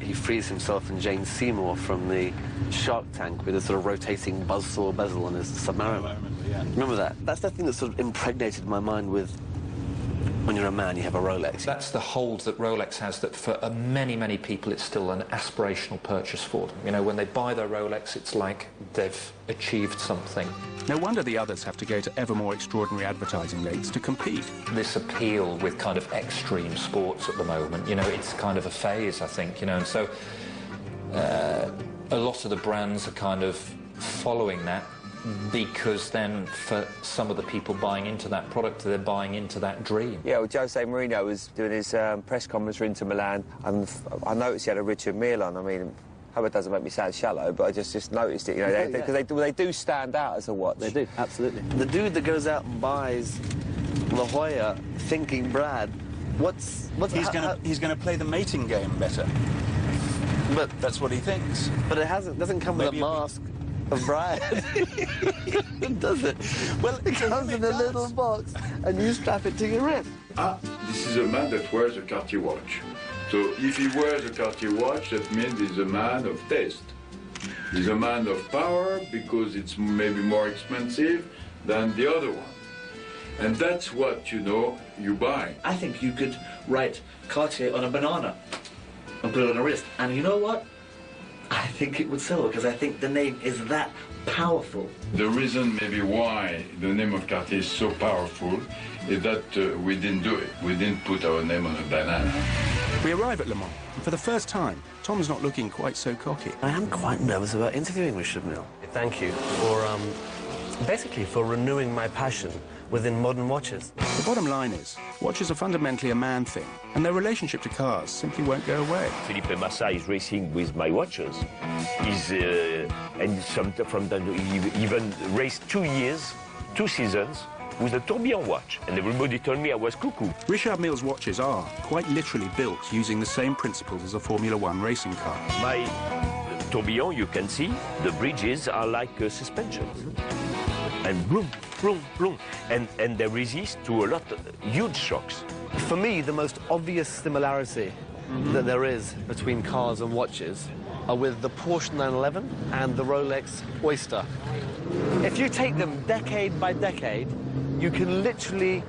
He frees himself and Jane Seymour from the shark tank with a sort of rotating buzzsaw bezel on his Submariner. Remember that? That's the thing that sort of impregnated my mind with, when you're a man, you have a Rolex. That's the hold that Rolex has, that for many, many people it's still an aspirational purchase for them. You know, when they buy their Rolex, it's like they've achieved something. No wonder the others have to go to ever more extraordinary advertising rates to compete. This appeal with kind of extreme sports at the moment, you know, it's kind of a phase, I think, you know, and so a lot of the brands are kind of following that, because then for some of the people buying into that product, they're buying into that dream. Yeah, well, Jose Mourinho was doing his press conference for Inter Milan, and I noticed he had a Richard Mille on. I mean, I hope it doesn't make me sound shallow, but I just noticed it, you know, because they do stand out as a watch. They do, absolutely. The dude that goes out and buys La Jolla, thinking Brad, He's going to play the mating game better. But that's what he thinks. But it doesn't come with a mask of Brad. Does it? Well, it comes in a little box, and you strap it to your wrist. Ah, this is a man that wears a Cartier watch. So if he wears a Cartier watch, that means he's a man of taste. He's a man of power because it's maybe more expensive than the other one. And that's what, you know, you buy. I think you could write Cartier on a banana and put it on a wrist. And you know what? I think it would sell, because I think the name is that powerful. The reason maybe why the name of Cartier is so powerful is that we didn't do it. We didn't put our name on a banana. We arrive at Le Mans, and for the first time, Tom's not looking quite so cocky. I am quite nervous about interviewing Richard Mille. Thank you for, basically for renewing my passion within modern watches. The bottom line is, watches are fundamentally a man thing, and their relationship to cars simply won't go away. Felipe Massa is racing with my watches. And from that, he even raced 2 years, 2 seasons, with a tourbillon watch, and everybody told me I was cuckoo. Richard Mille's watches are, quite literally, built using the same principles as a Formula One racing car. My tourbillon, you can see, the bridges are like suspensions. And boom, boom, boom, and they resist to a lot of huge shocks. For me, the most obvious similarity that there is between cars and watches are with the Porsche 911 and the Rolex Oyster. If you take them decade by decade, you can literally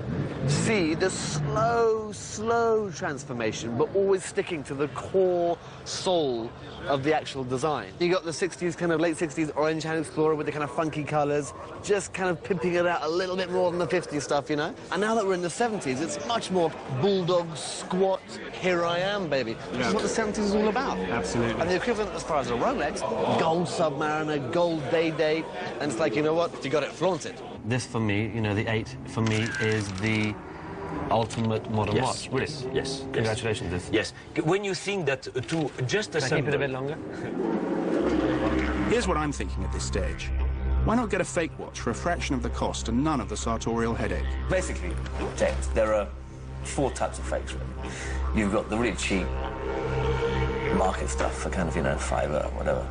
see the slow transformation, but always sticking to the core soul of the actual design. You got the 60s, kind of late 60s Orange Hand Explorer with the kind of funky colours, just kind of pimping it out a little bit more than the 50s stuff, you know? And now that we're in the 70s, it's much more bulldog, squat, here I am, baby. Which is what the 70s is all about. Absolutely. And the equivalent as far as a Rolex, gold Submariner, gold Day-Day, and it's like, you know what, you got it, flaunt it. This, for me, you know, the 8, for me, is the ultimate modern watch. Really? Yes. Congratulations. Yes. When you think that to just Can I keep it a bit longer? Here's what I'm thinking at this stage. Why not get a fake watch for a fraction of the cost and none of the sartorial headache? Basically, James, there are 4 types of fakes, really. You've got the really cheap market stuff for kind of, you know, £5 or whatever.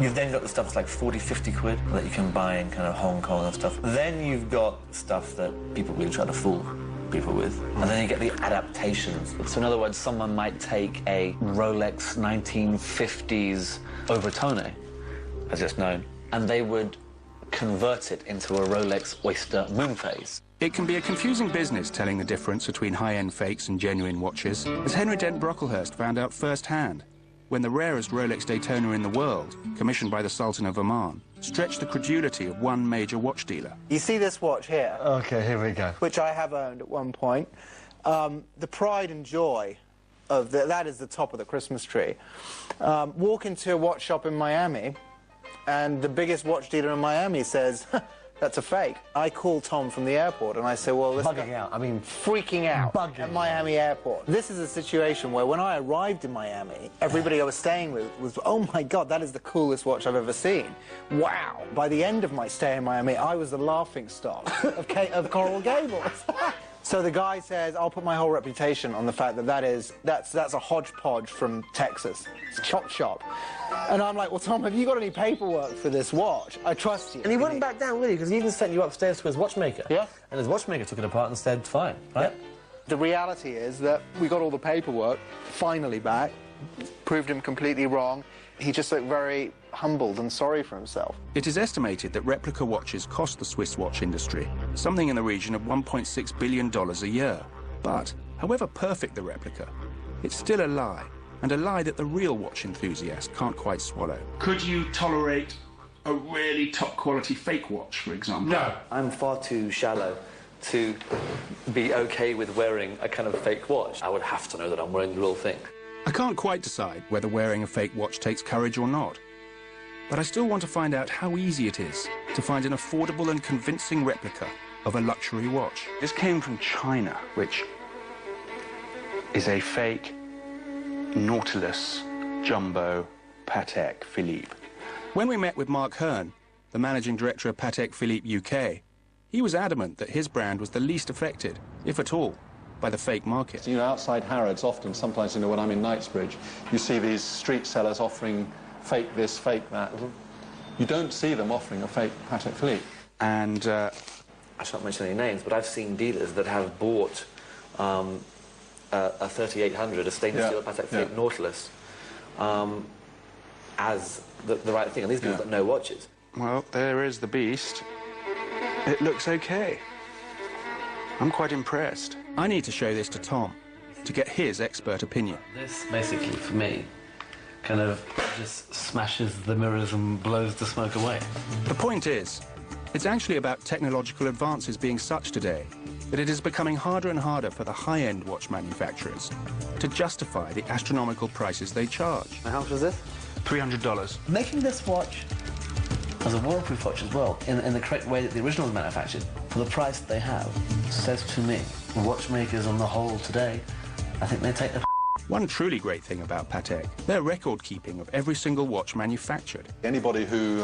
You've then got the stuff that's like 40, 50 quid that you can buy in kind of Hong Kong and stuff. Then you've got stuff that people really try to fool people with. And then you get the adaptations. So in other words, someone might take a Rolex 1950s Overtone, as it's known, and they would convert it into a Rolex Oyster Moonphase. It can be a confusing business telling the difference between high-end fakes and genuine watches, as Henry Dent Brocklehurst found out firsthand when the rarest Rolex Daytona in the world, commissioned by the Sultan of Oman, stretched the credulity of one major watch dealer. You see this watch here? OK, here we go. Which I have owned at one point. The pride and joy of that is the top of the Christmas tree. Walk into a watch shop in Miami, and the biggest watch dealer in Miami says, that's a fake. I call Tom from the airport and I say, well, this Bugging out. I mean, freaking out at Miami airport. This is a situation where when I arrived in Miami, everybody I was staying with was, oh my God, that is the coolest watch I've ever seen. Wow. By the end of my stay in Miami, I was the laughing stock of Coral Gables. So the guy says, I'll put my whole reputation on the fact that that's a hodgepodge from Texas. It's a chop shop. And I'm like, well, Tom, have you got any paperwork for this watch? I trust you. And he wouldn't back down, really, because he even sent you upstairs to his watchmaker. Yeah. And his watchmaker took it apart and said, fine, right? Yeah. The reality is that we got all the paperwork finally back. proved him completely wrong. He just looked very humbled and sorry for himself. It is estimated that replica watches cost the Swiss watch industry something in the region of $1.6 billion a year. But, however perfect the replica, it's still a lie, and a lie that the real watch enthusiast can't quite swallow. Could you tolerate a really top-quality fake watch, for example? No. I'm far too shallow to be okay with wearing a kind of fake watch. I would have to know that I'm wearing the real thing. I can't quite decide whether wearing a fake watch takes courage or not, but I still want to find out how easy it is to find an affordable and convincing replica of a luxury watch. This came from China, which is a fake Nautilus Jumbo Patek Philippe. When we met with Mark Hearn, the managing director of Patek Philippe UK, he was adamant that his brand was the least affected, if at all, by the fake market. You know, outside Harrods, often, sometimes, you know, when I'm in Knightsbridge, you see these street sellers offering fake this, fake that. You don't see them offering a fake Patek Philippe. And, I shan't mention any names, but I've seen dealers that have bought a 3800, a stainless steel Patek Philippe Nautilus, as the right thing. And these people don't know watches. Well, there is the beast. It looks okay. I'm quite impressed. I need to show this to Tom to get his expert opinion. This, basically, for me, kind of just smashes the mirrors and blows the smoke away. The point is, it's actually about technological advances being such today that it is becoming harder and harder for the high-end watch manufacturers to justify the astronomical prices they charge. And how much is this? $300. Making this watch as a waterproof watch as well, in the correct way that the original was manufactured, for the price that they have, says to me, watchmakers on the whole today, I think they take the One truly great thing about Patek, their record-keeping of every single watch manufactured. Anybody who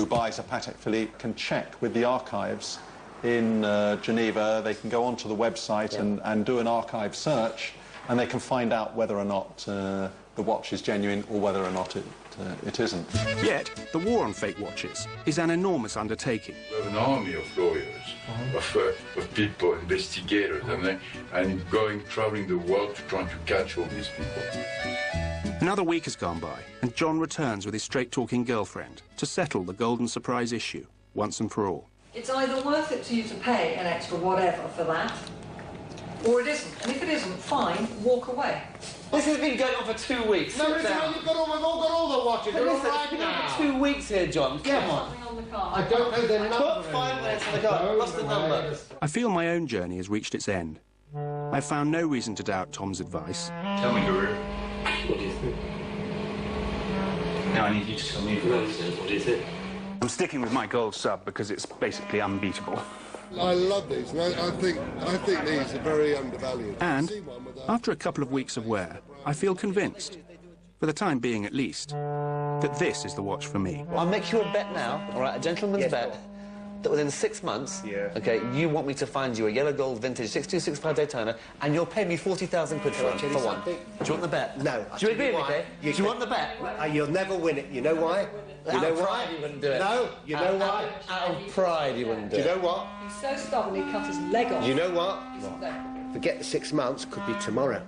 buys a Patek Philippe can check with the archives in Geneva. They can go onto the website and do an archive search, and they can find out whether or not the watch is genuine or whether or not it isn't. Yet, the war on fake watches is an enormous undertaking. We have an army of lawyers, of people, investigators, and traveling the world trying to catch all these people. Another week has gone by, and John returns with his straight-talking girlfriend to settle the Golden Surprise issue once and for all. It's either worth it to you to pay an extra whatever for that, or it isn't. And if it isn't, fine, walk away. This has been going on for 2 weeks. No, we've all got all the watches. They're all right now. 2 weeks here, John. Come on. I don't know their number. Put 5 minutes on the card. What's the number? I feel my own journey has reached its end. I've found no reason to doubt Tom's advice. Tell me, Guru. What do you think? Now I need you to tell me what do you think? I'm sticking with my gold sub because it's basically unbeatable. I love these, and I think these are very undervalued. And, after a couple of weeks of wear, I feel convinced, for the time being at least, that this is the watch for me. I'll make you a bet now, all right, a gentleman's bet, that within 6 months, okay, you want me to find you a yellow gold vintage 6265 Daytona, and you'll pay me 40,000 quid for one. Do you want the bet? No. Do you agree with me, okay? Do you want the bet? You'll never win it. You know why? You know why? You wouldn't do it. No, you know why? Out of pride, you wouldn't do it. Do you know what? He's so stubborn he cut his leg off. You know what? Forget the 6 months, could be tomorrow.